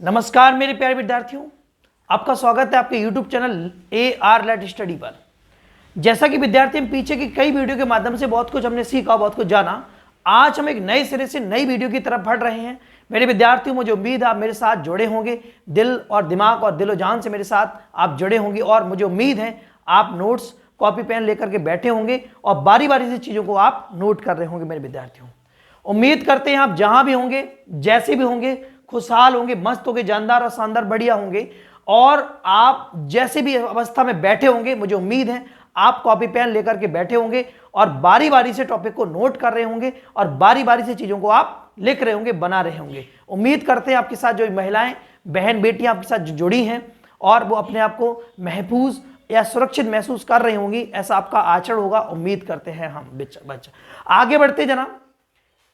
नमस्कार मेरे प्यारे विद्यार्थियों, आपका स्वागत है आपके YouTube channel AR let study पर। जैसा कि विद्यार्थी हम पीछे की कई वीडियो के माध्यम से बहुत कुछ हमने सीखा, बहुत कुछ जाना। आज हम एक नए सिरे से नई वीडियो की तरफ बढ़ रहे हैं। मेरे विद्यार्थियों, मुझे उम्मीद है आप मेरे साथ जुड़े होंगे, दिल और दिमाग और दिलो जान से मेरे साथ आप जुड़े होंगे और मुझे उम्मीद है आप नोट्स कॉपी पेन लेकर के बैठे होंगे और बारी बारी से चीज़ों को आप नोट कर रहे होंगे। मेरे विद्यार्थियों, उम्मीद करते हैं आप जहां भी होंगे, जैसे भी होंगे, खुशहाल होंगे, मस्त होंगे, जानदार और शानदार बढ़िया होंगे। और आप जैसे भी अवस्था में बैठे होंगे, मुझे उम्मीद है आप कॉपी पेन लेकर के बैठे होंगे और बारी बारी से टॉपिक को नोट कर रहे होंगे और बारी बारी से चीज़ों को आप लिख रहे होंगे, बना रहे होंगे। उम्मीद करते हैं आपके साथ जो महिलाएं, बहन, बेटियां आपके साथ जुड़ी हैं और वो अपने आप को महफूज या सुरक्षित महसूस कर रही होंगी, ऐसा आपका आचरण होगा। उम्मीद करते हैं हम बच्चा। आगे बढ़ते जनाब,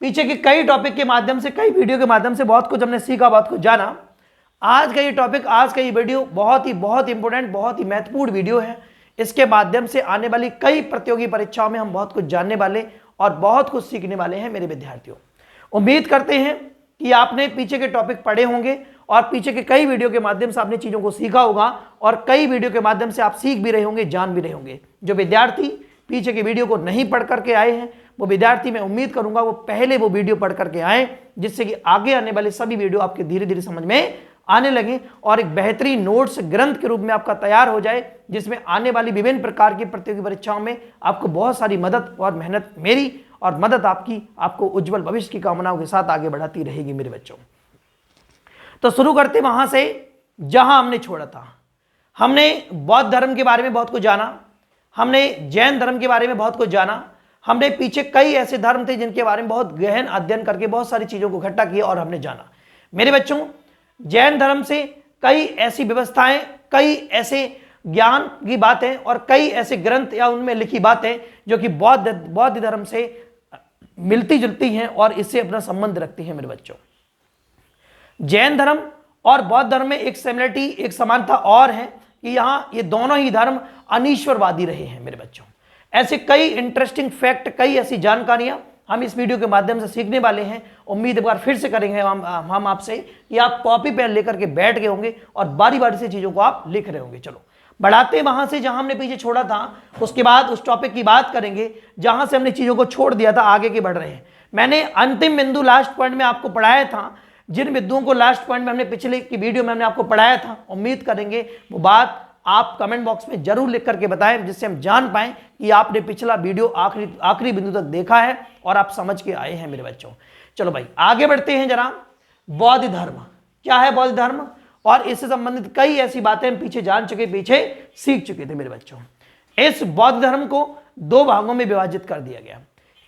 पीछे के कई टॉपिक के माध्यम से, कई वीडियो के माध्यम से बहुत कुछ हमने सीखा, बहुत कुछ जाना। आज का ये टॉपिक, आज का ये वीडियो बहुत इंपॉर्टेंट, बहुत ही महत्वपूर्ण वीडियो है। इसके माध्यम से आने वाली कई प्रतियोगी परीक्षाओं में हम बहुत कुछ जानने वाले और बहुत कुछ सीखने वाले हैं। मेरे विद्यार्थियों, उम्मीद करते हैं कि आपने पीछे के टॉपिक पढ़े होंगे और पीछे के कई वीडियो के माध्यम से आपने चीज़ों को सीखा होगा और कई वीडियो के माध्यम से आप सीख भी रहे होंगे, जान भी रहे होंगे। जो विद्यार्थी पीछे के वीडियो को नहीं पढ़ करके आए हैं, वो विद्यार्थी, मैं उम्मीद करूंगा वो पहले वो वीडियो पढ़ करके आए, जिससे कि आगे आने वाले सभी वीडियो आपके धीरे धीरे समझ में आने लगे और एक बेहतरीन नोट्स ग्रंथ के रूप में आपका तैयार हो जाए, जिसमें आने वाली विभिन्न प्रकार की प्रतियोगी परीक्षाओं में आपको बहुत सारी मदद और मेहनत मेरी और मदद आपकी, आपको उज्जवल भविष्य की कामनाओं के साथ आगे बढ़ाती रहेगी मेरे बच्चों। तो शुरू करते वहां से जहां हमने छोड़ा था। हमने बौद्ध धर्म के बारे में बहुत कुछ जाना, हमने जैन धर्म के बारे में बहुत कुछ जाना, हमने पीछे कई ऐसे धर्म थे जिनके बारे में बहुत गहन अध्ययन करके बहुत सारी चीजों को इकट्ठा किया और हमने जाना। मेरे बच्चों, जैन धर्म से कई ऐसी व्यवस्थाएं, कई ऐसे ज्ञान की बातें और कई ऐसे ग्रंथ या उनमें लिखी बातें जो कि बौद्ध धर्म से मिलती जुलती हैं और इससे अपना संबंध रखती हैं। मेरे बच्चों, जैन धर्म और बौद्ध धर्म में एक सिमिलरिटी, एक समानता और है कि यहां ये दोनों ही धर्म अनीश्वरवादी रहे हैं। मेरे बच्चों, ऐसे कई इंटरेस्टिंग फैक्ट, कई ऐसी जानकारियां हम इस वीडियो के माध्यम से सीखने वाले हैं। उम्मीद एक बार फिर से करेंगे हम आपसे कि आप कॉपी पेन लेकर के बैठ गए होंगे और बारी बारी से चीजों को आप लिख रहे होंगे। चलो बढ़ाते वहां से जहां हमने पीछे छोड़ा था, उसके बाद उस टॉपिक की बात करेंगे जहां से हमने चीजों को छोड़ दिया था। आगे के बढ़ रहे हैं। मैंने अंतिम बिंदु लास्ट पॉइंट में आपको पढ़ाया था, जिन बिंदुओं को लास्ट पॉइंट में हमने पिछले की वीडियो में हमने आपको पढ़ाया था। उम्मीद करेंगे वो बात आप कमेंट बॉक्स में जरूर लिख करके बताएं, जिससे हम जान पाएं कि आपने पिछला वीडियो आखिरी बिंदु तक देखा है और आप समझ के आए हैं। मेरे बच्चों, चलो भाई आगे बढ़ते हैं जनाब। बौद्ध धर्म क्या है? बौद्ध धर्म और इससे संबंधित कई ऐसी बातें हम पीछे जान चुके, पीछे सीख चुके थे। मेरे बच्चों, इस बौद्ध धर्म को दो भागों में विभाजित कर दिया गया।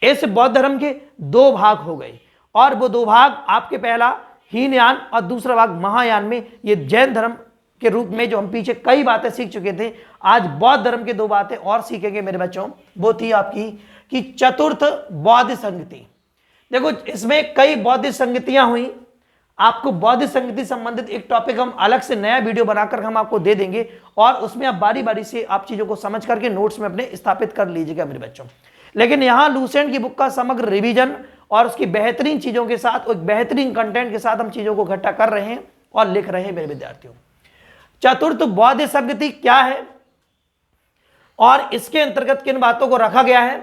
इस बौद्ध धर्म के दो भाग हो गए और वो दो भाग आपके, पहला हीनयान और दूसरा भाग महायान में, ये जैन धर्म के रूप में जो हम पीछे कई बातें सीख चुके थे, आज बौद्ध धर्म के दो बातें और सीखेंगे। मेरे बच्चों, वो थी आपकी कि चतुर्थ बौद्ध संगति। देखो, इसमें कई बौद्ध संगतियां हुई। आपको बौद्ध संगति संबंधित एक टॉपिक हम अलग से नया वीडियो बनाकर हम आपको दे देंगे और उसमें आप बारी बारी से आप चीजों को समझ करके नोट्स में अपने स्थापित कर लीजिएगा मेरे बच्चों। लेकिन यहां लूसेंट की बुक का समग्र रिवीजन और उसकी बेहतरीन चीजों के साथ, एक बेहतरीन कंटेंट के साथ हम चीजों को इकट्ठा कर रहे हैं और लिख रहे हैं। मेरे विद्यार्थियों, चतुर्थ बौद्ध संगति क्या है और इसके अंतर्गत किन बातों को रखा गया है,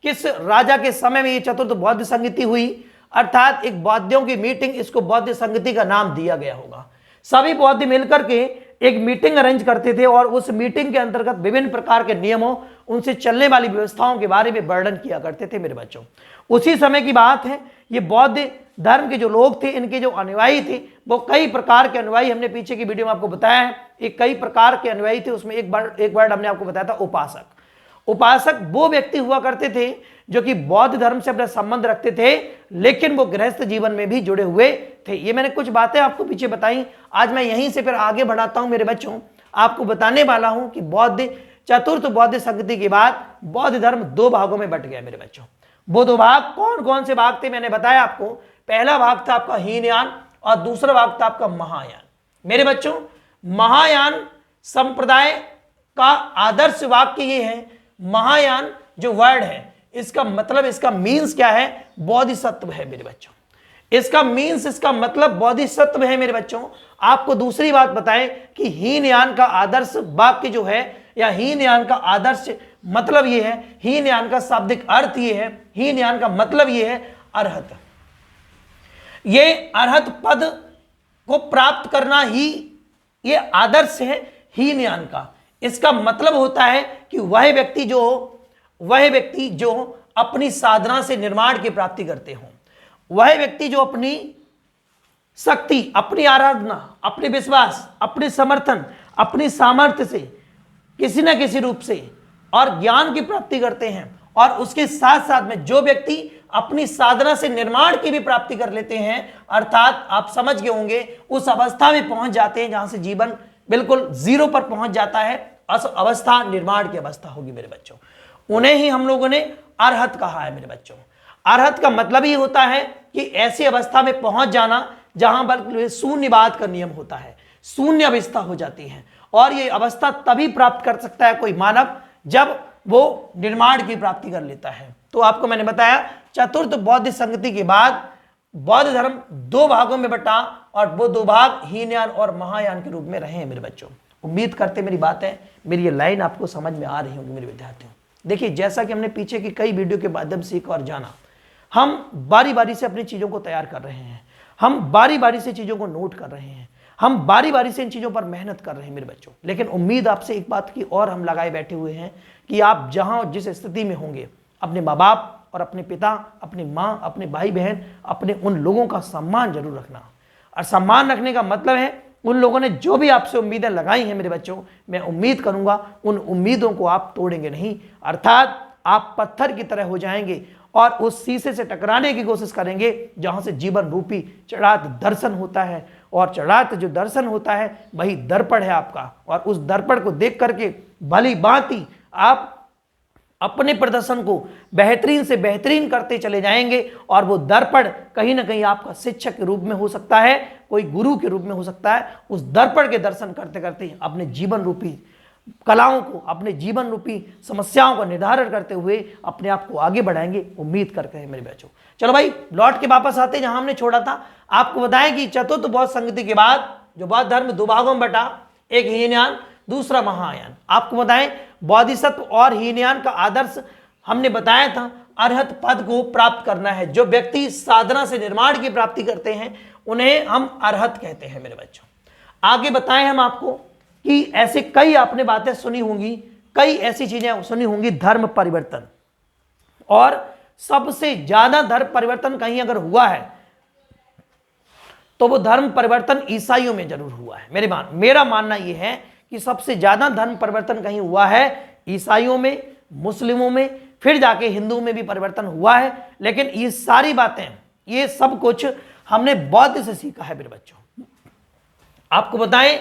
किस राजा के समय में ये चतुर्थ बौद्ध संगति हुई, अर्थात एक बौद्धों की मीटिंग, इसको बौद्ध संगति का नाम दिया गया होगा। सभी बौद्ध मिलकर के एक मीटिंग अरेंज करते थे और उस मीटिंग के अंतर्गत विभिन्न प्रकार के नियमों, उनसे चलने वाली व्यवस्थाओं के बारे में वर्णन किया करते थे। मेरे बच्चों, उसी समय की बात है। ये बौद्ध धर्म के जो लोग थे, इनके जो अनुयायी थे, वो कई प्रकार के अनुयायी, हमने पीछे की वीडियो में आपको बताया है, एक कई प्रकार के अनुयायी थे। उसमें एक वर्ड हमने आपको बताया था, उपासक। उपासक वो व्यक्ति हुआ करते थे जो कि बौद्ध धर्म से अपना संबंध रखते थे, लेकिन वो गृहस्थ जीवन में भी जुड़े हुए थे। ये मैंने कुछ बातें आपको पीछे बताई, आज मैं यहीं से फिर आगे बढ़ाता हूं। मेरे बच्चों, आपको बताने वाला हूं कि चतुर्थ बौद्ध संगति के बाद बौद्ध धर्म दो भागों में बट गया। मेरे बच्चों, वो दो भाग कौन कौन से भाग थे मैंने बताया आपको। पहला भाग था आपका हीनयान और दूसरा भाग था आपका महायान। मेरे बच्चों, महायान संप्रदाय का आदर्श वाक्य ये है, महायान जो वर्ड है, इसका मतलब, इसका मीन्स क्या है? बोधिसत्व है। मेरे बच्चों, इसका मीन्स, इसका मतलब बोधिसत्व है मेरे बच्चों। आपको दूसरी बात बताएं कि हीनयान का आदर्श वाक्य जो है, या हीनयान का आदर्श मतलब ये है, हीनयान का शाब्दिक अर्थ ये है, हीनयान का मतलब ये है अरहत। ये अरहत पद को प्राप्त करना ही ये आदर्श है हीनयान का। इसका मतलब होता है कि वह व्यक्ति जो अपनी साधना से निर्माण की प्राप्ति करते हो, वह व्यक्ति जो अपनी शक्ति, अपनी आराधना, अपने विश्वास, अपने समर्थन, अपनी सामर्थ्य से किसी न किसी रूप से और ज्ञान की प्राप्ति करते हैं, और उसके साथ साथ में जो व्यक्ति अपनी साधना से निर्माण की भी प्राप्ति कर लेते हैं, अर्थात आप समझ गए होंगे उस अवस्था में पहुंच जाते हैं जहां से जीवन बिल्कुल जीरो पर पहुंच जाता है, अवस्था निर्माण की अवस्था होगी मेरे बच्चों। उन्हें ही हम लोगों ने अरहत कहा है मेरे बच्चों। अरहत का मतलब ही होता है कि ऐसी अवस्था में पहुंच जाना जहां बल्कि शून्यवाद का नियम होता है, शून्य अवस्था हो जाती है। और ये अवस्था तभी प्राप्त कर सकता है कोई मानव जब वो निर्माण की प्राप्ति कर लेता है। तो आपको मैंने बताया चतुर्थ बौद्ध संगति के बाद बौद्ध धर्म दो भागों में बटा, और वो दो भाग हीनयान और महायान के रूप में रहे हैं मेरे बच्चों। उम्मीद करते मेरी बातें, मेरी ये लाइन आपको समझ में आ रही होंगी मेरे विद्यार्थियों। देखिए, जैसा कि हमने पीछे की कई वीडियो के माध्यम से सीखा और जाना, हम बारी बारी से अपनी चीज़ों को तैयार कर रहे हैं, हम बारी बारी से चीज़ों को नोट कर रहे हैं, हम बारी बारी से इन चीज़ों पर मेहनत कर रहे हैं मेरे बच्चों। लेकिन उम्मीद आपसे एक बात की और हम लगाए बैठे हुए हैं कि आप जहाँ जिस स्थिति में होंगे, अपने माँ बाप और अपने पिता, अपनी माँ, अपने भाई बहन, अपने उन लोगों का सम्मान जरूर रखना। और सम्मान रखने का मतलब है उन लोगों ने जो भी आपसे उम्मीदें लगाई हैं मेरे बच्चों, मैं उम्मीद करूंगा उन उम्मीदों को आप तोड़ेंगे नहीं, अर्थात आप पत्थर की तरह हो जाएंगे और उस शीशे से टकराने की कोशिश करेंगे जहां से जीवन रूपी चढ़ात दर्शन होता है। और चढ़ात जो दर्शन होता है वही दर्पण है आपका, और उस दर्पण को देख करके भली भांति आप अपने प्रदर्शन को बेहतरीन से बेहतरीन करते चले जाएंगे। और वो दर्पण कहीं ना कहीं आपका शिक्षक के रूप में हो सकता है, कोई गुरु के रूप में हो सकता है। उस दर्पण के दर्शन करते करते अपने जीवन रूपी कलाओं को, अपने जीवन रूपी समस्याओं का निर्धारण करते हुए अपने आप को आगे बढ़ाएंगे, उम्मीद करते हैं मेरे बच्चों। चलो भाई, लौट के वापस आते जहां हमने छोड़ा था। आपको बताएं कि चतुर्थ बौद्ध संगति के बाद जो बौद्ध धर्म दो भागों में बटा, एक हीनयान, दूसरा महायान। आपको बताएं बोधिसत्व और हीनयान का आदर्श हमने बताया था अरहत पद को प्राप्त करना है। जो व्यक्ति साधना से निर्माण की प्राप्ति करते हैं उन्हें हम अरहत कहते हैं मेरे बच्चों। आगे बताएं हम आपको कि ऐसे कई आपने बातें सुनी होंगी, कई ऐसी चीजें सुनी होंगी, धर्म परिवर्तन। और सबसे ज्यादा धर्म परिवर्तन कहीं अगर हुआ है तो वो धर्म परिवर्तन ईसाइयों में जरूर हुआ है। मेरा मानना यह है कि सबसे ज्यादा धर्म परिवर्तन कहीं हुआ है ईसाइयों में, मुस्लिमों में, फिर जाके हिंदू में भी परिवर्तन हुआ है। लेकिन ये सारी बातें, ये सब कुछ हमने बौद्ध से सीखा है मेरे बच्चों। आपको बताएं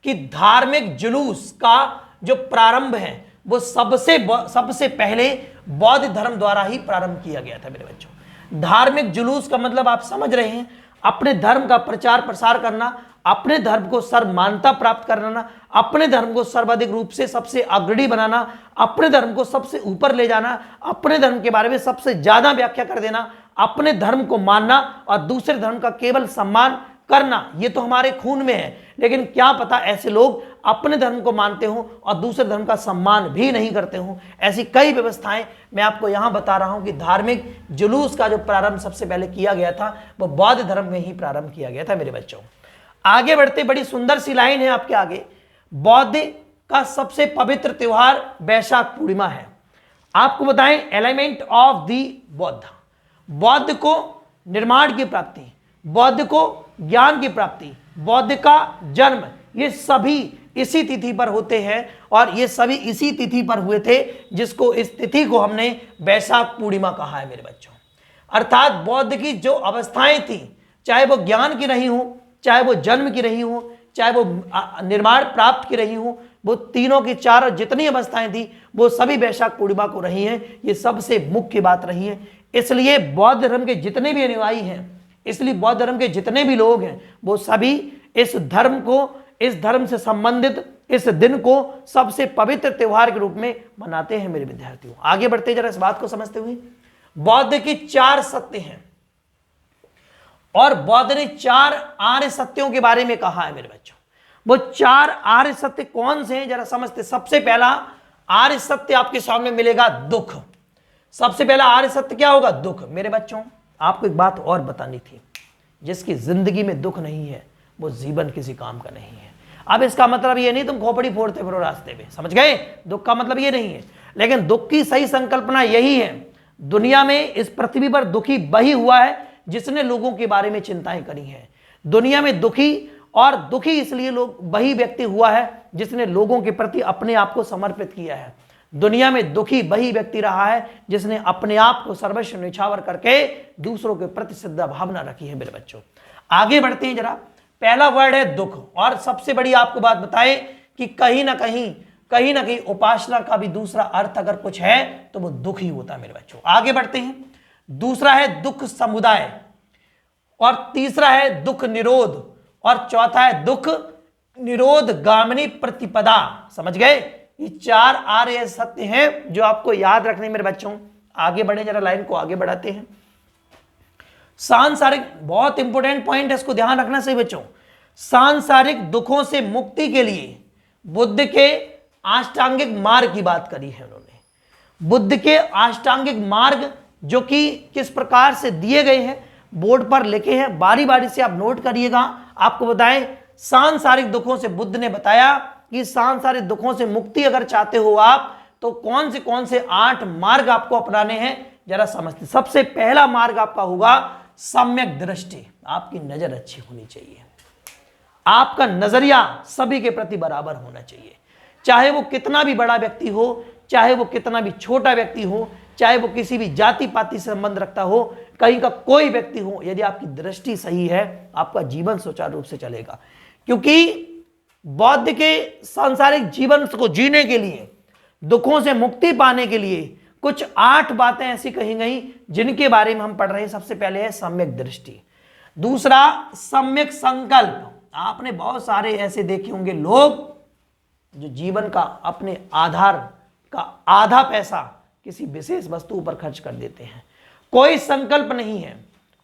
कि धार्मिक जुलूस का जो प्रारंभ है वो सबसे पहले बौद्ध धर्म द्वारा ही प्रारंभ किया गया था मेरे बच्चों। धार्मिक जुलूस का मतलब आप समझ रहे हैं, अपने धर्म का प्रचार प्रसार करना, अपने धर्म को सर्वमान्यता प्राप्त कराना, अपने धर्म को सर्वाधिक रूप से सबसे अग्रणी बनाना, अपने धर्म को सबसे ऊपर ले जाना, अपने धर्म के बारे में सबसे ज्यादा व्याख्या कर देना, अपने धर्म को मानना और दूसरे धर्म का केवल सम्मान करना। ये तो हमारे खून में है। लेकिन क्या पता ऐसे लोग अपने धर्म को मानते हो और दूसरे धर्म का सम्मान भी नहीं करते हो। ऐसी कई व्यवस्थाएं मैं आपको यहां बता रहा हूं कि धार्मिक जुलूस का जो प्रारंभ सबसे पहले किया गया था वो बौद्ध धर्म में ही प्रारंभ किया गया था मेरे बच्चों। आगे बढ़ते, बड़ी सुंदर सी लाइन है आपके आगे। बौद्ध का सबसे पवित्र त्योहार वैशाख पूर्णिमा है। आपको बताएं एलिमेंट ऑफ दी बौद्ध, बौद्ध को निर्माण की प्राप्ति, बौद्ध को ज्ञान की प्राप्ति, बौद्ध का जन्म, ये सभी इसी तिथि पर होते हैं। और ये सभी इसी तिथि पर हुए थे जिसको, इस तिथि को हमने वैशाख पूर्णिमा कहा है मेरे बच्चों। अर्थात बौद्ध की जो अवस्थाएं थी, चाहे वो ज्ञान की रही हो, चाहे वो जन्म की रही हो, चाहे वो निर्माण प्राप्त की रही हो, वो तीनों की चार जितनी अवस्थाएं थी वो सभी वैशाख पूर्णिमा को रही हैं। ये सबसे मुख्य बात रही है। इसलिए बौद्ध धर्म के जितने भी अनुयायी हैं, इसलिए बौद्ध धर्म के जितने भी लोग हैं वो सभी इस धर्म को, इस धर्म से संबंधित इस दिन को सबसे पवित्र त्योहार के रूप में मनाते हैं मेरे विद्यार्थियों। आगे बढ़ते जरा इस बात को समझते हुए, बौद्ध की चार सत्य हैं और बौद्ध ने 4 आर्य सत्यों के बारे में कहा है मेरे बच्चों। वो 4 आर्य सत्य कौन से हैं जरा समझते। सबसे पहला आर्य सत्य आपके सामने मिलेगा दुख। सबसे पहला आर्य सत्य क्या होगा? दुख। मेरे बच्चों आपको एक बात और बतानी थी, जिसकी जिंदगी में दुख नहीं है वो जीवन किसी काम का नहीं है। अब इसका मतलब ये नहीं तुम खोपड़ी फोड़ते फिरो रास्ते में, समझ गए? दुख का मतलब ये नहीं है, लेकिन दुख की सही संकल्पना यही है। दुनिया में इस पृथ्वी पर दुखी वही हुआ है जिसने लोगों के बारे में चिंताएं करी हैं। दुनिया में दुखी और दुखी इसलिए लोग वही व्यक्ति हुआ है जिसने लोगों के प्रति अपने आप को समर्पित किया है। दुनिया में दुखी वही व्यक्ति रहा है जिसने अपने आप को सर्वस्व न्यौछावर करके दूसरों के प्रति श्रद्धा भावना रखी है। मेरे बच्चों आगे बढ़ते हैं जरा। पहला वर्ड है दुख, और सबसे बड़ी आपको बात बताएं कि कहीं ना कहीं उपासना का भी दूसरा अर्थ अगर कुछ है तो वो दुख ही होता है मेरे बच्चों। आगे बढ़ते हैं। दूसरा है दुख समुदाय, और तीसरा है दुख निरोध, और चौथा है दुख निरोध गामिनी प्रतिपदा। समझ गए? ये 4 आर्य सत्य हैं जो आपको याद रखने मेरे बच्चों। आगे बढ़े जरा, लाइन को आगे बढ़ाते हैं। सांसारिक, बहुत इंपॉर्टेंट पॉइंट है, इसको ध्यान रखना सही बच्चों। सांसारिक दुखों से मुक्ति के लिए बुद्ध के अष्टांगिक मार्ग की बात करी है उन्होंने। बुद्ध के अष्टांगिक मार्ग जो कि किस प्रकार से दिए गए हैं बोर्ड पर लिखे हैं, बारी बारी से आप नोट करिएगा। आपको बताएं सांसारिक दुखों से बुद्ध ने बताया कि सांसारिक दुखों से मुक्ति अगर चाहते हो आप तो कौन से 8 मार्ग आपको अपनाने हैं जरा समझते। सबसे पहला मार्ग आपका होगा सम्यक दृष्टि। आपकी नजर अच्छी होनी चाहिए, आपका नजरिया सभी के प्रति बराबर होना चाहिए, चाहे वो कितना भी बड़ा व्यक्ति हो, चाहे वो कितना भी छोटा व्यक्ति हो, चाहे वो किसी भी जाति पाति से संबंध रखता हो, कहीं का कोई व्यक्ति हो, यदि आपकी दृष्टि सही है आपका जीवन सुचारू रूप से चलेगा। क्योंकि बौद्ध के सांसारिक जीवन को जीने के लिए, दुखों से मुक्ति पाने के लिए कुछ 8 बातें ऐसी कही गई जिनके बारे में हम पढ़ रहे हैं। सबसे पहले है सम्यक दृष्टि, दूसरा सम्यक संकल्प। आपने बहुत सारे ऐसे देखे होंगे लोग जो जीवन का अपने आधार का आधा पैसा किसी विशेष वस्तु पर खर्च कर देते हैं। कोई संकल्प नहीं है,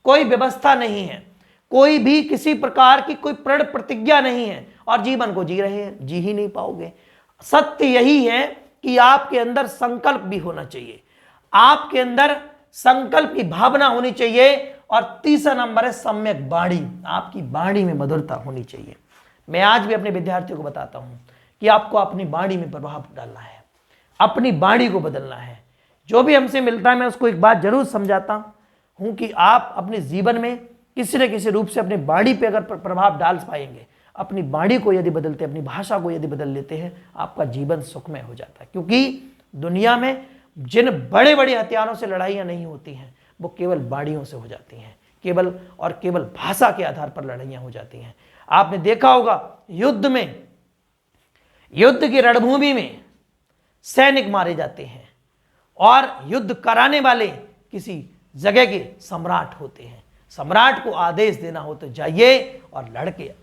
कोई व्यवस्था नहीं है, कोई भी किसी प्रकार की कोई प्रण प्रतिज्ञा नहीं है और जीवन को जी रहे हैं। जी ही नहीं पाओगे। सत्य यही है कि आपके अंदर संकल्प भी होना चाहिए, आपके अंदर संकल्प की भावना होनी चाहिए। और तीसरा नंबर है सम्यक वाणी। आपकी वाणी में मधुरता होनी चाहिए। मैं आज भी अपने विद्यार्थियों को बताता हूं कि आपको अपनी वाणी में प्रभाव डालना है, अपनी वाणी को बदलना है। जो भी हमसे मिलता है मैं उसको एक बात जरूर समझाता हूं कि आप अपने जीवन में किसी न किसी रूप से अपने वाणी पे अगर प्रभाव डाल पाएंगे, अपनी वाणी को यदि बदलते, अपनी भाषा को यदि बदल लेते हैं, आपका जीवन सुखमय हो जाता है। क्योंकि दुनिया में जिन बड़े बड़े हथियारों से लड़ाइयां नहीं होती हैं वो केवल वाणियों से हो जाती हैं, केवल भाषा के आधार पर लड़ाइयां हो जाती हैं। आपने देखा होगा युद्ध की रणभूमि में सैनिक मारे जाते हैं और युद्ध कराने वाले किसी जगह के सम्राट होते हैं। सम्राट को आदेश देना हो तो जाइए और लड़के आइए।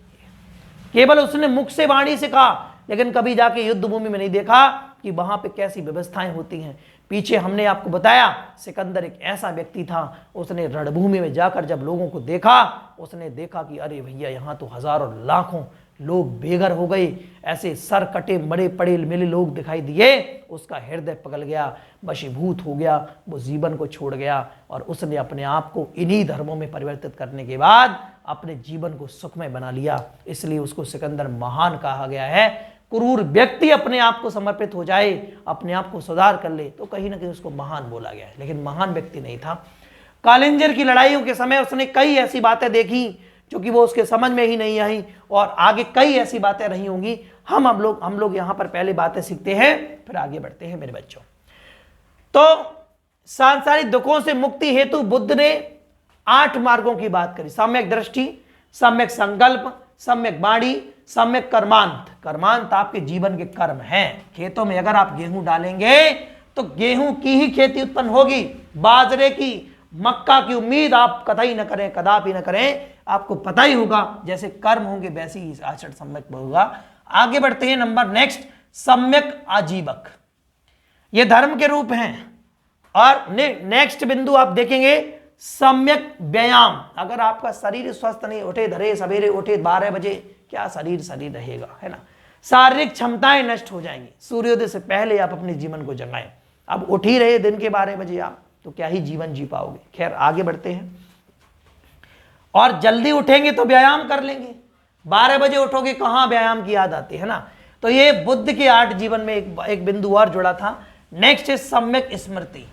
केवल उसने मुख से वाणी से कहा, लेकिन कभी जाके युद्ध भूमि में नहीं देखा कि वहां पे कैसी व्यवस्थाएं होती हैं। पीछे हमने आपको बताया सिकंदर एक ऐसा व्यक्ति था, उसने रणभूमि में जाकर जब लोगों को देखा, उसने देखा कि अरे भैया यहाँ तो हजारों लाखों लोग बेघर हो गए, ऐसे सर कटे मरे पड़े मिले लोग दिखाई दिए। उसका हृदय पिघल गया, वशीभूत हो गया, वो जीवन को छोड़ गया और उसने अपने आप को इन्हीं धर्मों में परिवर्तित करने के बाद अपने जीवन को सुखमय बना लिया। इसलिए उसको सिकंदर महान कहा गया है। क्रूर व्यक्ति अपने आप को समर्पित हो जाए, अपने आप को सुधार कर ले तो कहीं ना कहीं उसको महान बोला गया है, लेकिन महान व्यक्ति नहीं था। कालिंजर की लड़ाइयों के समय उसने कई ऐसी बातें देखी जो कि वो उसके समझ में ही नहीं आई, और आगे कई ऐसी बातें रही होंगी। हम लोग यहाँ पर पहले बातें सीखते हैं फिर आगे बढ़ते हैं मेरे बच्चों। तो सांसारिक दुखों से मुक्ति हेतु बुद्ध ने 8 मार्गों की बात करी। सम्यक दृष्टि, सम्यक संकल्प, सम्यक वाणी, सम्यक कर्मांत। कर्मांत आपके जीवन के कर्म हैं। खेतों में अगर आप गेहूं डालेंगे तो गेहूं की ही खेती उत्पन्न होगी, बाजरे की, मक्का की उम्मीद आप कतई न करें, कदापि न करें। आपको पता ही होगा जैसे कर्म होंगे वैसे ही आचरण सम्यक होगा। आगे बढ़ते हैं नंबर नेक्स्ट, सम्यक आजीवक। ये धर्म के रूप हैं। और नेक्स्ट बिंदु आप देखेंगे सम्यक व्यायाम। अगर आपका शरीर स्वस्थ नहीं, उठे धरे सवेरे उठे 12 बजे, क्या शरीर रहेगा, है ना। शारीरिक क्षमताएं नष्ट हो जाएंगी। सूर्योदय से पहले आप अपने जीवन को जगाएं। अब उठ ही रहे दिन के 12 बजे आप, तो क्या ही जीवन जी पाओगे। खैर आगे बढ़ते हैं। और जल्दी उठेंगे तो व्यायाम कर लेंगे, 12 बजे उठोगे कहां व्यायाम की याद आती है ना। तो ये बुद्ध के 8 जीवन में एक बिंदु और जुड़ा था। नेक्स्ट है सम्यक स्मृति,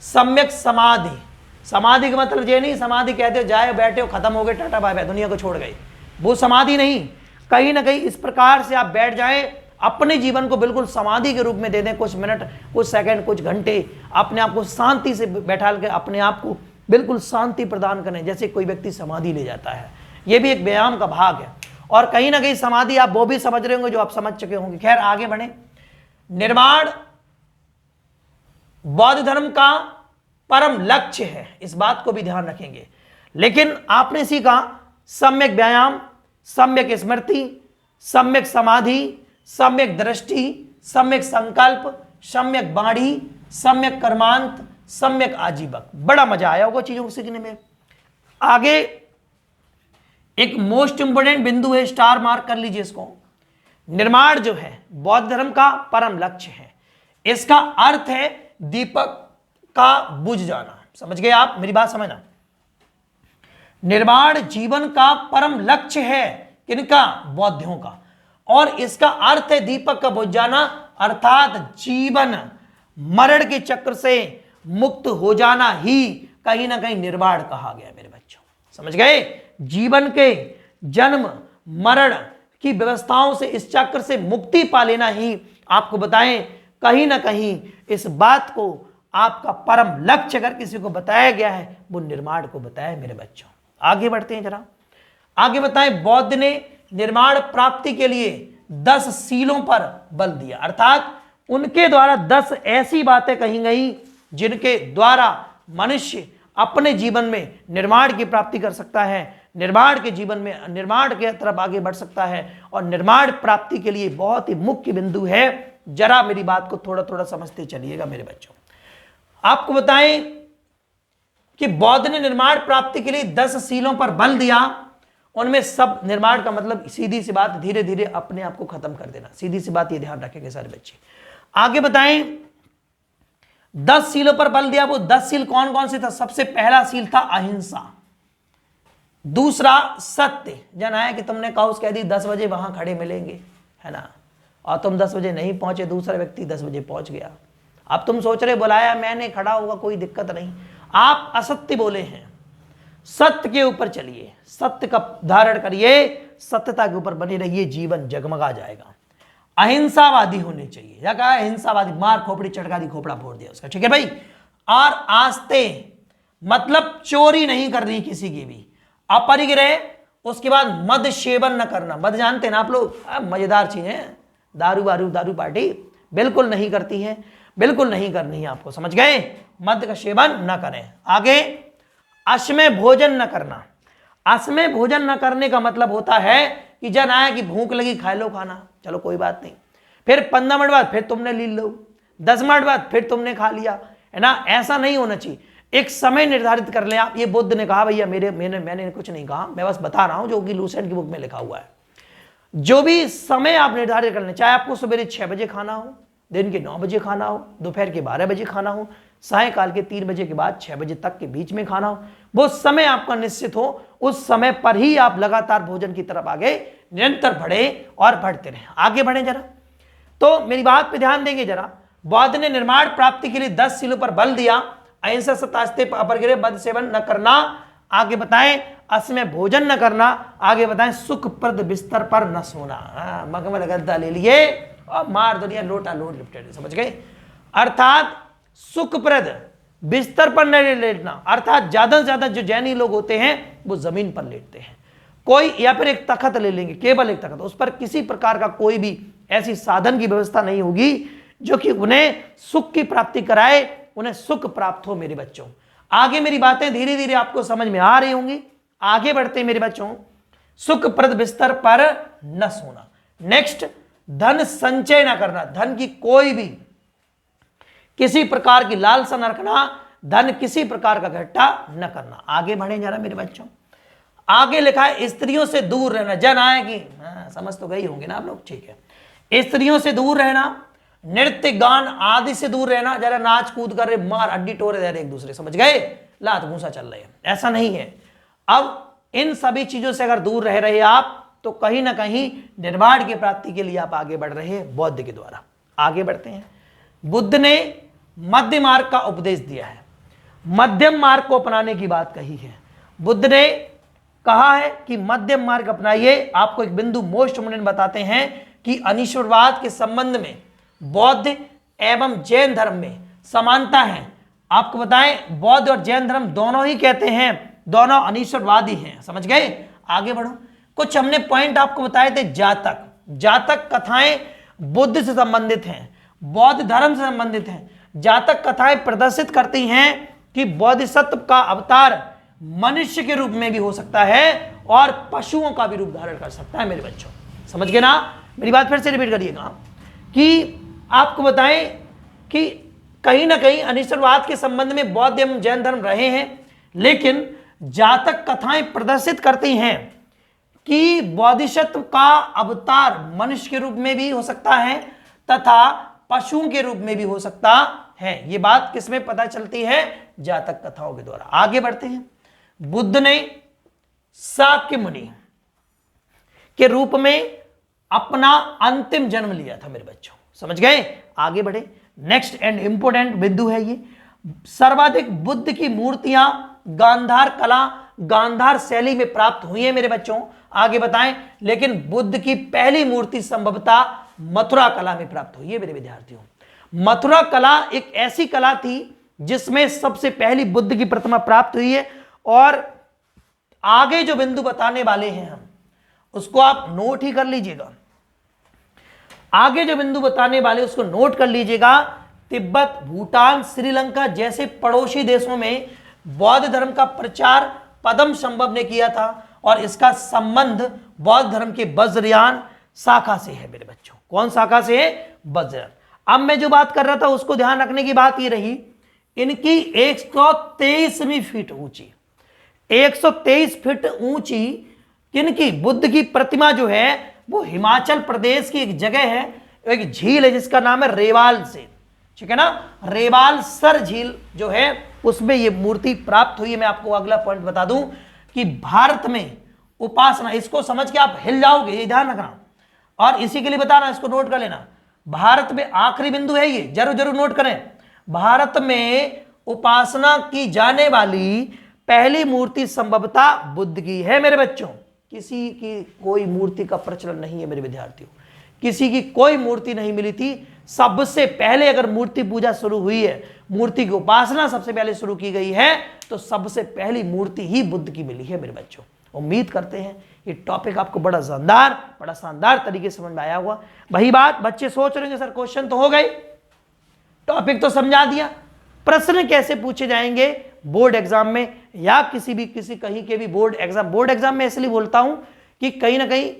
सम्यक समाधि। समाधि का मतलब ये नहीं समाधि कहते हो जाए बैठे हो खत्म हो गए टाटा बाय बाय दुनिया को छोड़ गए, वो समाधि नहीं। कहीं ना कहीं इस प्रकार से आप बैठ जाएं, अपने जीवन को बिल्कुल समाधि के रूप में दे दें, कुछ मिनट कुछ सेकंड कुछ घंटे अपने आप को शांति से बैठा के अपने आप को बिल्कुल शांति प्रदान करें, जैसे कोई व्यक्ति समाधि ले जाता है। यह भी एक व्यायाम का भाग है। और कहीं ना कहीं समाधि आप वो भी समझ रहे होंगे जो आप समझ चुके होंगे। खैर आगे बढ़े। निर्माण बौद्ध धर्म का परम लक्ष्य है, इस बात को भी ध्यान रखेंगे। लेकिन आपने सीखा सम्यक व्यायाम, सम्यक स्मृति, सम्यक समाधि, सम्यक दृष्टि, सम्यक संकल्प, सम्यक वाणी, सम्यक कर्मांत, सम्यक आजीवक। बड़ा मजा आया होगा चीजों को सीखने में। आगे एक मोस्ट इंपोर्टेंट बिंदु है, स्टार मार्क कर लीजिए इसको। निर्माण जो है बौद्ध धर्म का परम लक्ष्य है, इसका अर्थ है दीपक का बुझ जाना। समझ गए आप, मेरी बात समझना। निर्माण जीवन का परम लक्ष्य है, किनका? बौद्धियों का। और इसका अर्थ है दीपक का बुझ जाना, अर्थात जीवन मरण के चक्र से मुक्त हो जाना ही कहीं ना कहीं निर्वाण कहा गया मेरे बच्चों। समझ गए? जीवन के जन्म मरण की व्यवस्थाओं से, इस चक्र से मुक्ति पा लेना ही आपको बताएं कहीं ना कहीं इस बात को आपका परम लक्ष्य अगर किसी को बताया गया है वो निर्माण को बताया मेरे बच्चों। आगे बढ़ते हैं जरा। आगे बताएं, बौद्ध ने निर्माण प्राप्ति के लिए 10 सीलों पर बल दिया, अर्थात उनके द्वारा 10 ऐसी बातें कही गई जिनके द्वारा मनुष्य अपने जीवन में निर्माण की प्राप्ति कर सकता है, निर्माण के जीवन में निर्माण के तरफ आगे बढ़ सकता है। और निर्माण प्राप्ति के लिए बहुत ही मुख्य बिंदु है, जरा मेरी बात को थोड़ा थोड़ा समझते चलिएगा मेरे बच्चों। आपको बताएं कि बौद्ध ने निर्माण प्राप्ति के लिए 10 सीलों पर बल दिया। उनमें सब निर्माण का मतलब सीधी सी बात धीरे धीरे अपने आप को खत्म कर देना, सीधी सी बात, ये ध्यान रखेंगे सारे बच्चे। आगे बताएं, 10 सीलों पर बल दिया। वो 10 सील कौन कौन से था? सबसे पहला सील था अहिंसा, दूसरा सत्य। जन आया कि तुमने काउस कह दी 10 बजे वहां खड़े मिलेंगे, है ना, और तुम 10 बजे नहीं पहुंचे, दूसरा व्यक्ति 10 बजे पहुंच गया। अब तुम सोच रहे बुलाया मैंने, खड़ा होगा, कोई दिक्कत नहीं। आप असत्य बोले हैं, सत्य के ऊपर चलिए, सत्य का धारण करिए, सत्यता के ऊपर बने रहिए, जीवन जगमगा जाएगा। अहिंसावादी होने चाहिए। क्या कहा? अहिंसावादी, मार खोपड़ी चटका दी, खोपड़ा फोड़ दिया उसका, ठीक है भाई। और आस्ते मतलब चोरी नहीं करनी किसी की भी, अपरिग्रह, उसके बाद मद सेवन न करना। मद जानते हैं ना आप लोग, मजेदार चीज है, दारू पार्टी बिल्कुल नहीं करती है, बिल्कुल नहीं करनी है आपको, समझ गए? मद का सेवन न करें। आगे अश्मय भोजन न करना। अश्मय भोजन न करने का मतलब होता है कि जन आया कि भूख लगी, खा लो खाना, चलो कोई बात नहीं, फिर 15 मिनट बाद फिर तुमने ली लो, 10 मिनट बाद फिर तुमने खा लिया, है ना। ऐसा नहीं होना चाहिए, एक समय निर्धारित कर लें आप। ये बुद्ध ने कहा भैया, मैंने कुछ नहीं कहा, मैं बस बता रहा हूं जो कि लूसेंट की बुक में लिखा हुआ है। जो भी समय आप निर्धारित कर लें, चाहे आपको सवेरे 6 बजे खाना हो, दिन के 9 बजे खाना हो, दोपहर के 12 बजे खाना हो, सायकाल के 3 बजे के बाद 6 बजे तक के बीच में खाना हो, वो समय आपका निश्चित हो, उस समय पर ही आप लगातार भोजन की तरफ आगे निरंतर बढ़े और बढ़ते रहें। आगे बढ़े जरा, तो मेरी बात पे ध्यान देंगे जरा। बौद्ध ने निर्माण प्राप्ति के लिए 10 सीलों पर बल दिया। अहिंसा, सत्यास्ते, अपरिग्रह, मद सेवन न करना। आगे बताएं अश्मय भोजन न करना। आगे बताएं सुखप्रद बिस्तर पर न सोना। मखमल गद्दा ले लिए और मार दुनिया लोटा लोट लिपटे, समझ गए? अर्थात सुखप्रद बिस्तर पर न लेटना, अर्थात ज्यादा से ज्यादा जो जैनी लोग होते हैं वो जमीन पर लेटते हैं, कोई या फिर एक तख्त ले लेंगे, केवल एक तख्त, उस पर किसी प्रकार का कोई भी ऐसी साधन की व्यवस्था नहीं होगी जो कि उन्हें सुख की प्राप्ति कराए, उन्हें सुख प्राप्त हो मेरे बच्चों। आगे मेरी बातें धीरे धीरे आपको समझ में आ रही होंगी। आगे बढ़ते मेरे बच्चों, सुखप्रद बिस्तर पर न सोना। नेक्स्ट, धन संचय न करना, धन की कोई भी किसी प्रकार की लालसा न रखना, धन किसी प्रकार का इकट्ठा न करना। आगे बढ़े जरा मेरे बच्चों, आगे लिखा है स्त्रियों से दूर रहना। जन आएगी, समझ तो गई होंगे ना आप लोग, ठीक है। स्त्रियों से दूर रहना, नृत्य गान आदि से दूर रहना। जरा नाच कूद कर रहे, मार अड्डी टोरे दे रहे एक दूसरे, समझ गए, लात घूसा चल रहे हैं, ऐसा नहीं है। अब इन सभी चीजों से अगर दूर रह रहे आप तो कहीं ना कहीं निर्वाण की प्राप्ति के लिए आप आगे बढ़ रहे हैं बौद्ध के द्वारा। आगे बढ़ते हैं। बुद्ध ने मध्य मार्ग का उपदेश दिया है, मध्यम मार्ग को अपनाने की बात कही है। बुद्ध ने कहा है कि मध्यम मार्ग अपनाइए। आपको एक बिंदु मोस्ट इम्पोर्टेंट बताते हैं कि अनीश्वरवाद के संबंध में बौद्ध एवं जैन धर्म में समानता है। आपको बताएं, बौद्ध और जैन धर्म दोनों ही कहते हैं, दोनों अनीश्वरवादी हैं, समझ गए। आगे बढ़ो, कुछ हमने पॉइंट आपको बताए थे। जातक, जातक कथाएं बुद्ध से संबंधित हैं, बौद्ध धर्म से संबंधित हैं। जातक कथाएं प्रदर्शित करती हैं कि बोधिसत्व का अवतार मनुष्य के रूप में भी हो सकता है और पशुओं का भी रूप धारण कर सकता है। मेरे बच्चों समझ गए ना, मेरी बात फिर से रिपीट करिएगा कि आपको बताएं कि कहीं ना कहीं अनीश्वरवाद के संबंध में बौद्ध एवं जैन धर्म रहे हैं, लेकिन जातक कथाएं प्रदर्शित करती हैं कि बोधिसत्व का अवतार मनुष्य के रूप में भी हो सकता है तथा पशुओं के रूप में भी हो सकता है। यह बात किसमें पता चलती है? जातक कथाओं के द्वारा। आगे बढ़ते हैं। बुद्ध ने शाक्य मुनि के रूप में अपना अंतिम जन्म लिया था। मेरे बच्चों समझ गए। आगे बढ़े, नेक्स्ट एंड इंपोर्टेंट बिंदु है ये। सर्वाधिक बुद्ध की मूर्तियां गांधार कला, गांधार शैली में प्राप्त हुई है। मेरे बच्चों आगे बताएं, लेकिन बुद्ध की पहली मूर्ति संभवतः मथुरा कला में प्राप्त हुई है। मेरे विद्यार्थियों, मथुरा कला एक ऐसी कला थी जिसमें सबसे पहली बुद्ध की प्रतिमा प्राप्त हुई है। और आगे जो बिंदु बताने वाले हैं हम, उसको आप नोट ही कर लीजिएगा। आगे जो बिंदु बताने वाले उसको नोट कर लीजिएगा। तिब्बत, भूटान, श्रीलंका जैसे पड़ोसी देशों में बौद्ध धर्म का प्रचार पद्म संभव ने किया था और इसका संबंध बौद्ध धर्म के वज्रयान शाखा से है। मेरे बच्चों कौन शाखा से है? वज्रयान। अब मैं जो बात कर रहा था उसको ध्यान रखने की बात ये रही, इनकी 123वीं फीट ऊंची, 123 फीट ऊंची किनकी? बुद्ध की प्रतिमा जो है वो हिमाचल प्रदेश की एक जगह है, एक झील है जिसका नाम है रेवाल से, ठीक है ना। रेवाल सर झील जो है उसमें ये मूर्ति प्राप्त हुई है। मैं आपको अगला पॉइंट बता दूं कि भारत में उपासना, इसको समझ के आप हिल जाओगे, ये ध्यान रखना। और इसी के लिए बता रहा, इसको नोट कर लेना। भारत में आखिरी बिंदु है ये, जरूर जरूर नोट करें। भारत में उपासना की जाने वाली पहली मूर्ति संभवतः बुद्ध की है। मेरे बच्चों किसी की कोई मूर्ति का प्रचलन नहीं है। मेरे विद्यार्थियों किसी की कोई मूर्ति नहीं मिली थी। सबसे पहले अगर मूर्ति पूजा शुरू हुई है, मूर्ति की उपासना सबसे पहले शुरू की गई है, तो सबसे पहली मूर्ति ही बुद्ध की मिली है। मेरे बच्चों उम्मीद करते हैं ये टॉपिक आपको बड़ा शानदार तरीके से समझ में आया होगा। वही बात बच्चे सोच रहे हैं सर क्वेश्चन तो हो गए, टॉपिक तो समझा दिया, प्रश्न कैसे पूछे जाएंगे बोर्ड एग्जाम में या कहीं के भी बोर्ड एग्जाम में इसलिए बोलता हूं कि कहीं ना कहीं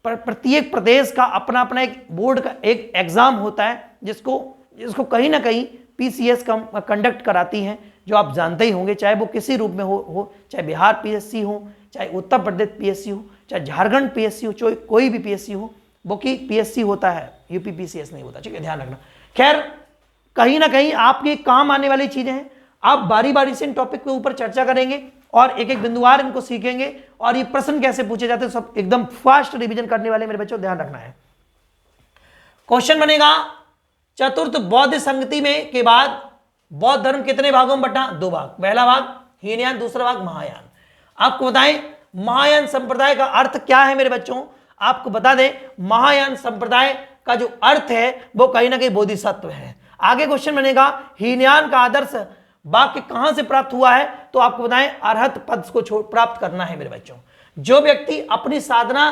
प्रत्येक प्रदेश का अपना अपना एक बोर्ड का एक एग्जाम होता है जिसको कहीं ना कहीं पीसीएस कंडक्ट कराती हैं, जो आप जानते ही होंगे, चाहे वो किसी रूप में हो चाहे बिहार पीएससी हो, चाहे उत्तर प्रदेश पीएससी हो, चाहे झारखंड पीएससी हो, चाहे कोई भी पीएससी हो, वो की पीएससी होता है, यूपी पीसीएस नहीं होता, ठीक है, ध्यान रखना। खैर कहीं ना कहीं आपके काम आने वाली चीजें हैं। आप बारी बारी से इन टॉपिक के ऊपर चर्चा करेंगे और एक एक बिंदुवार इनको सीखेंगे और ये प्रश्न कैसे पूछे जाते हैं सब एकदम फास्ट रिवीजन करने वाले मेरे बच्चों, ध्यान रखना है। क्वेश्चन बनेगा चतुर्थ बौद्ध संगति में के बाद बौद्ध धर्म कितने भागों में बटा? 2 भाग। पहला भाग हीनयान, दूसरा भाग महायान। आपको बताएं महायान संप्रदाय का अर्थ क्या है मेरे बच्चों? आपको बता दें महायान संप्रदाय का जो अर्थ है वो कहीं ना कहीं बोधिसत्व है। आगे क्वेश्चन बनेगा हीनयान का आदर्श वाक्य कहां से प्राप्त हुआ है? तो आपको बताएं अरहत पद को प्राप्त करना है मेरे बच्चों। जो व्यक्ति अपनी साधना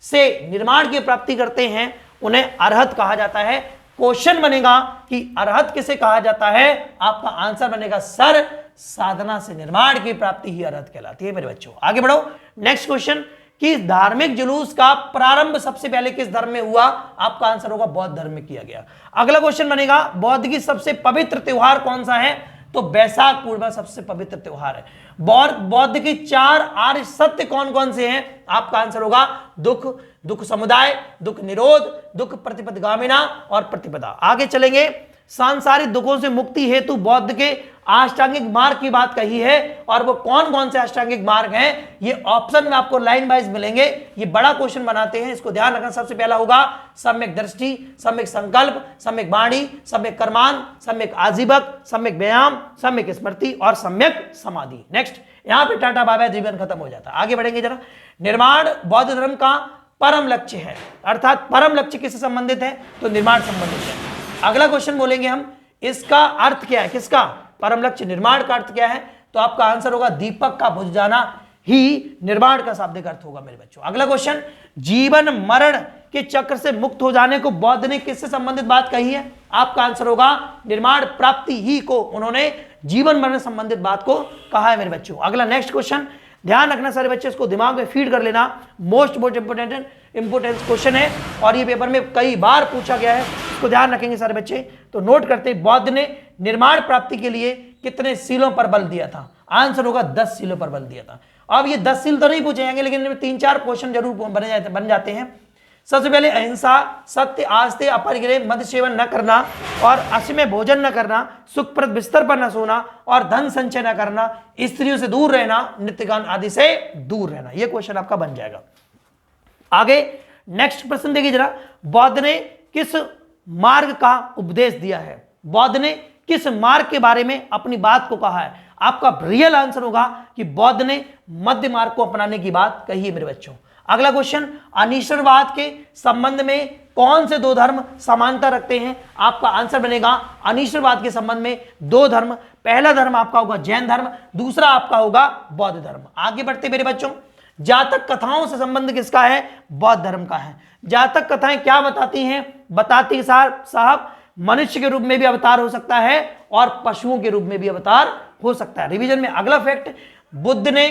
से निर्माण की प्राप्ति करते हैं उन्हें अरहत कहा जाता है। क्वेश्चन बनेगा कि अरहत किसे कहा जाता है? आपका आंसर बनेगा सर साधना से निर्माण की प्राप्ति ही अरहत कहलाती है मेरे बच्चों। आगे बढ़ो, नेक्स्ट क्वेश्चन कि धार्मिक जुलूस का प्रारंभ सबसे पहले किस धर्म में हुआ? आपका आंसर होगा बौद्ध धर्म में किया गया। अगला क्वेश्चन बनेगा बौद्ध की सबसे पवित्र त्योहार कौन सा है? तो बैसाख पूर्णिमा सबसे पवित्र त्योहार है। बौद्ध के 4 आर्य सत्य कौन कौन से हैं? आपका आंसर होगा दुख, दुख समुदाय, दुख निरोध, दुख प्रतिपदगामिना और प्रतिपदा। आगे चलेंगे, सांसारिक दुखों से मुक्ति हेतु बौद्ध के अष्टांगिक मार्ग की बात कही है, और वो कौन कौन से अष्टांगिक मार्ग हैं ये ऑप्शन में आपको लाइन वाइज मिलेंगे। ये बड़ा क्वेश्चन बनाते हैं, इसको ध्यान रखना। सबसे पहला होगा सम्यक दृष्टि, सम्यक संकल्प, सम्यक वाणी, सम्यक कर्मान, सम्यक आजीवक, सम्यक व्यायाम, सम्यक स्मृति और सम्यक समाधि। नेक्स्ट, यहां पे टाटा बाबा जीवन खत्म हो जाता है। आगे बढ़ेंगे जरा। निर्माण बौद्ध धर्म का परम लक्ष्य है, अर्थात परम लक्ष्य किससे संबंधित है? तो निर्माण संबंधित है। अगला क्वेश्चन बोलेंगे हम, इसका अर्थ क्या है? किसका? परम लक्ष्य निर्माण का अर्थ क्या है? तो आपका आंसर होगा दीपक का बुझ जाना ही निर्माण का शाब्दिक अर्थ होगा मेरे बच्चों। अगला क्वेश्चन, जीवन मरण के चक्र से मुक्त हो जाने को बौद्ध ने किससे संबंधित बात कही है? आपका आंसर होगा निर्माण प्राप्ति ही को उन्होंने जीवन मरण संबंधित बात को कहा है मेरे बच्चों। अगला नेक्स्ट क्वेश्चन, ध्यान रखना सारे बच्चे, इसको दिमाग में फीड कर लेना। मोस्ट इंपोर्टेंट क्वेश्चन है और ये पेपर में कई बार पूछा गया है, इसको ध्यान रखेंगे सारे बच्चे। तो नोट करते, बौद्ध ने निर्माण प्राप्ति के लिए कितने सीलों पर बल दिया था? आंसर होगा 10 सीलों पर बल दिया था। अब ये 10 सील तो नहीं पूछे जाएंगे, लेकिन इनमें 3-4 क्वेश्चन जरूर बन जाते हैं। सबसे पहले अहिंसा, सत्य, आस्ते, अपरिग्रह, मद्य सेवन न करना और असीम भोजन न करना, सुखप्रद बिस्तर पर न सोना और धन संचय न करना, स्त्रियों से दूर रहना, नृत्यगान आदि से दूर रहना। यह क्वेश्चन आपका बन जाएगा। आगे नेक्स्ट प्रश्न देखिए जरा, बौद्ध ने किस मार्ग का उपदेश दिया है? बौद्ध ने किस मार्ग के बारे में अपनी बात को कहा है? आपका रियल आंसर होगा कि बौद्ध ने मध्य मार्ग को अपनाने की बात कही है मेरे बच्चों। अगला क्वेश्चन, अनिश्वरवाद के संबंध में कौन से 2 धर्म समानता रखते हैं? आपका आंसर बनेगा अनिश्वरवाद के संबंध में 2 धर्म। पहला धर्म आपका होगा जैन धर्म, दूसरा आपका होगा बौद्ध धर्म। आगे बढ़ते मेरे बच्चों, जातक कथाओं से संबंध किसका है? बौद्ध धर्म का है। जातक कथाएं क्या बताती हैं? बताती साहब मनुष्य के रूप में भी अवतार हो सकता है और पशुओं के रूप में भी अवतार हो सकता है। रिवीजन में अगला फैक्ट, बुद्ध ने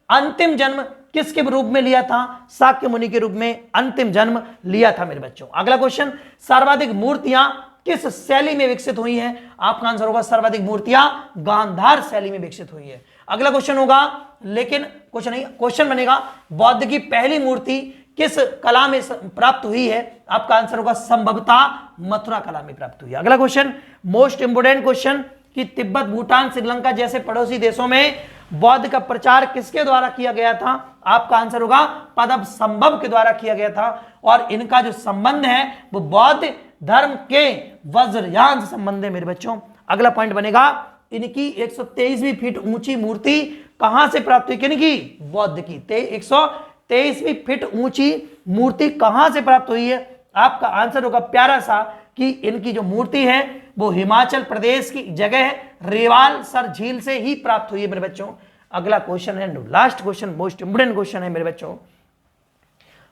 अंतिम जन्म किसके रूप में लिया था? शाक्य मुनि के रूप में अंतिम जन्म लिया था मेरे बच्चों। अगला क्वेश्चन, सर्वाधिक मूर्तियां किस शैली में विकसित हुई हैं? आपका आंसर होगा सर्वाधिक मूर्तियां गांधार शैली में विकसित हुई है। अगला क्वेश्चन होगा, लेकिन कुछ नहीं, क्वेश्चन बनेगा बौद्ध की पहली मूर्ति किस कला में प्राप्त हुई है? आपका आंसर होगा संभवतः मथुरा कला में प्राप्त हुई है। अगला क्वेश्चन, मोस्ट इंपोर्टेंट क्वेश्चन, कि तिब्बत, भूटान, श्रीलंका जैसे पड़ोसी देशों में बौद्ध का प्रचार किसके द्वारा किया गया था? आपका आंसर होगा पदम संभव के द्वारा किया गया था। और इनका जो संबंध है वो बौद्ध धर्म के वज्रयान से संबंध है मेरे बच्चों। अगला पॉइंट बनेगा, इनकी 123वीं फीट ऊंची मूर्ति कहां से प्राप्त हुई? किनकी? बौद्ध की 123वीं फीट ऊंची मूर्ति कहां से प्राप्त हुई है? आपका आंसर होगा प्यारा सा कि इनकी जो मूर्ति है वो हिमाचल प्रदेश की जगह रेवाल सर झील से ही प्राप्त हुई है मेरे बच्चों। अगला क्वेश्चन है, last question, most important question है मेरे बच्चों,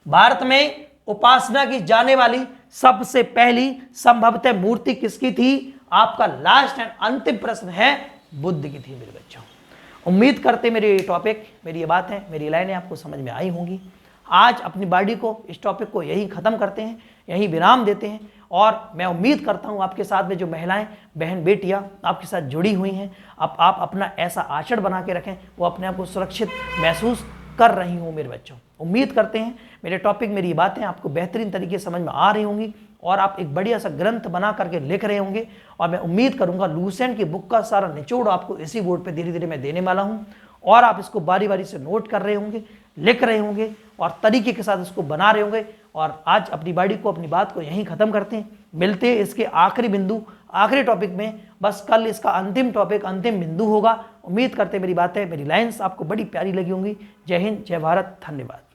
भारत में उपासना की जाने वाली सबसे पहली संभवतः मूर्ति किसकी थी? आपका लास्ट एंड अंतिम प्रश्न है बुद्ध की थी मेरे बच्चों। उम्मीद करते मेरे ये टॉपिक, मेरी ये बातें, मेरी लाइनें आपको समझ में आई होंगी। आज अपनी बॉडी को, इस टॉपिक को यही खत्म करते हैं, यही विराम देते हैं। और मैं उम्मीद करता हूँ आपके साथ में जो महिलाएं, बहन, बेटियां आपके साथ जुड़ी हुई हैं, आप अपना ऐसा आचरण बना के रखें, वो अपने आप को सुरक्षित महसूस कर रही हूँ मेरे बच्चों। उम्मीद करते हैं मेरे टॉपिक, मेरी बातें आपको बेहतरीन तरीके से समझ में आ रही होंगी और आप एक बढ़िया सा ग्रंथ बना करके लिख रहे होंगे। और मैं उम्मीद करूंगा लूसेंट की बुक का सारा निचोड़ आपको इसी बोर्ड पे धीरे धीरे मैं देने वाला हूं और आप इसको बारी बारी से नोट कर रहे होंगे, लिख रहे होंगे और तरीके के साथ इसको बना रहे होंगे। और आज अपनी बॉडी को, अपनी बात को यहीं खत्म करते हैं। मिलते हैं इसके आखिरी बिंदु, आखिरी टॉपिक में। बस कल इसका अंतिम टॉपिक, अंतिम बिंदु होगा। उम्मीद करते मेरी बातें, मेरी लाइन्स आपको बड़ी प्यारी लगी होंगी। जय हिंद, जय भारत, धन्यवाद।